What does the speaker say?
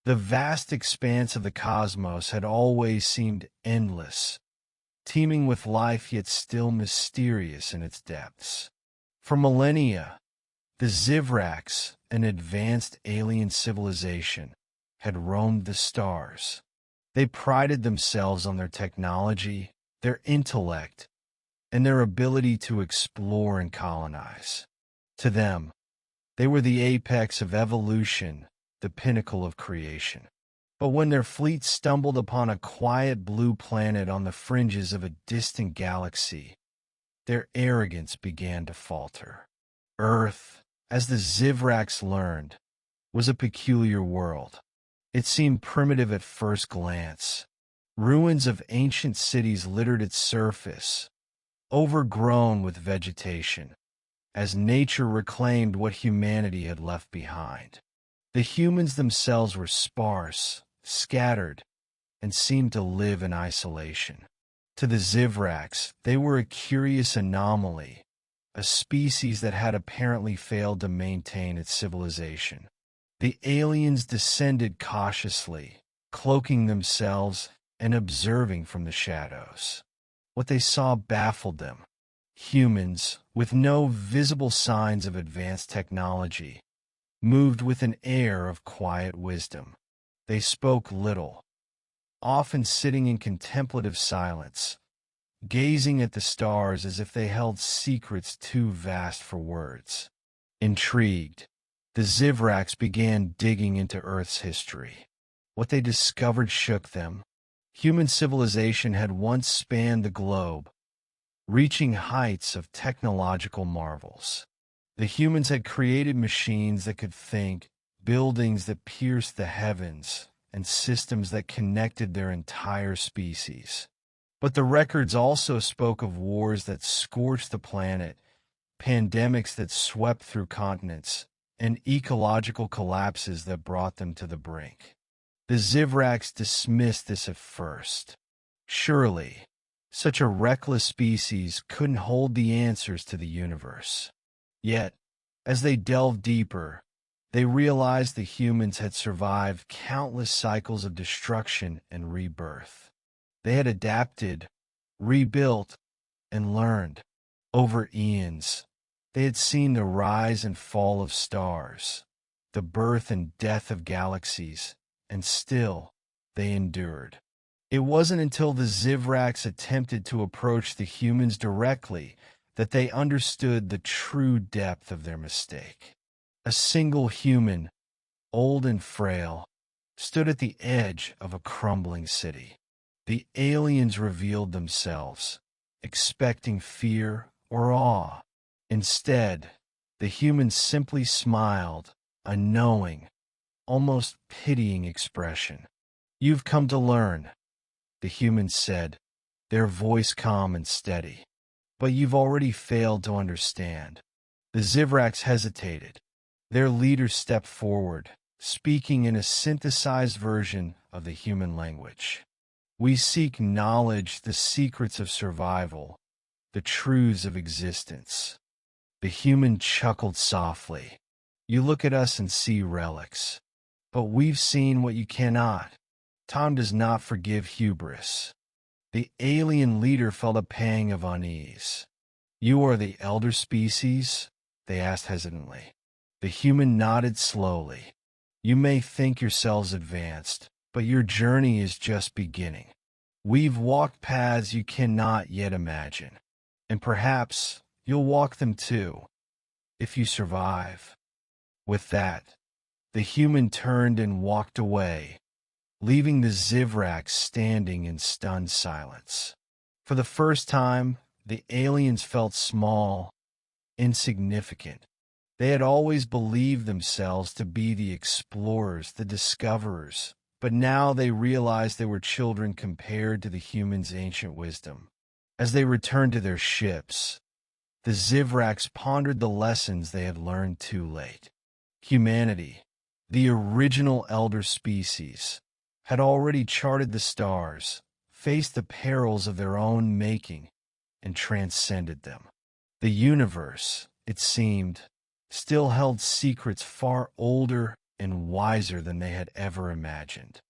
The vast expanse of the cosmos had always seemed endless, teeming with life yet still mysterious in its depths. For millennia, the Zivrax, an advanced alien civilization, had roamed the stars. They prided themselves on their technology, their intellect, and their ability to explore and colonize. To them, they were the apex of evolution, the pinnacle of creation. But when their fleet stumbled upon a quiet blue planet on the fringes of a distant galaxy, their arrogance began to falter. Earth, as the Zivrax learned, was a peculiar world. It seemed primitive at first glance. Ruins of ancient cities littered its surface, overgrown with vegetation, as nature reclaimed what humanity had left behind. The humans themselves were sparse, scattered, and seemed to live in isolation. To the Zivrax, they were a curious anomaly, a species that had apparently failed to maintain its civilization. The aliens descended cautiously, cloaking themselves and observing from the shadows. What they saw baffled them. Humans, with no visible signs of advanced technology, moved with an air of quiet wisdom. They spoke little, often sitting in contemplative silence, gazing at the stars as if they held secrets too vast for words. Intrigued, the Zivrax began digging into Earth's history. What they discovered shook them. Human civilization had once spanned the globe, reaching heights of technological marvels. The humans had created machines that could think, buildings that pierced the heavens, and systems that connected their entire species. But the records also spoke of wars that scorched the planet, pandemics that swept through continents, and ecological collapses that brought them to the brink. The Zivrax dismissed this at first. Surely, such a reckless species couldn't hold the answers to the universe. Yet, as they delved deeper, they realized the humans had survived countless cycles of destruction and rebirth. They had adapted, rebuilt, and learned. Over eons, they had seen the rise and fall of stars, the birth and death of galaxies, and still, they endured. It wasn't until the Zivrax attempted to approach the humans directly that they understood the true depth of their mistake. A single human, old and frail, stood at the edge of a crumbling city. The aliens revealed themselves, expecting fear or awe. Instead, the humans simply smiled, a knowing, almost pitying expression. "You've come to learn," the humans said, their voice calm and steady. "But you've already failed to understand." The Zivrax hesitated. Their leader stepped forward, speaking in a synthesized version of the human language. "We seek knowledge, the secrets of survival, the truths of existence." The human chuckled softly. "You look at us and see relics. But we've seen what you cannot. Time does not forgive hubris." The alien leader felt a pang of unease. "You are the elder species?" they asked hesitantly. The human nodded slowly. "You may think yourselves advanced, but your journey is just beginning. We've walked paths you cannot yet imagine, and perhaps you'll walk them too, if you survive." With that, the human turned and walked away, leaving the Zivrax standing in stunned silence. For the first time, the aliens felt small, insignificant. They had always believed themselves to be the explorers, the discoverers, but now they realized they were children compared to the humans' ancient wisdom. As they returned to their ships, the Zivrax pondered the lessons they had learned too late. Humanity, the original elder species, had already charted the stars, faced the perils of their own making, and transcended them. The universe, it seemed, still held secrets far older and wiser than they had ever imagined.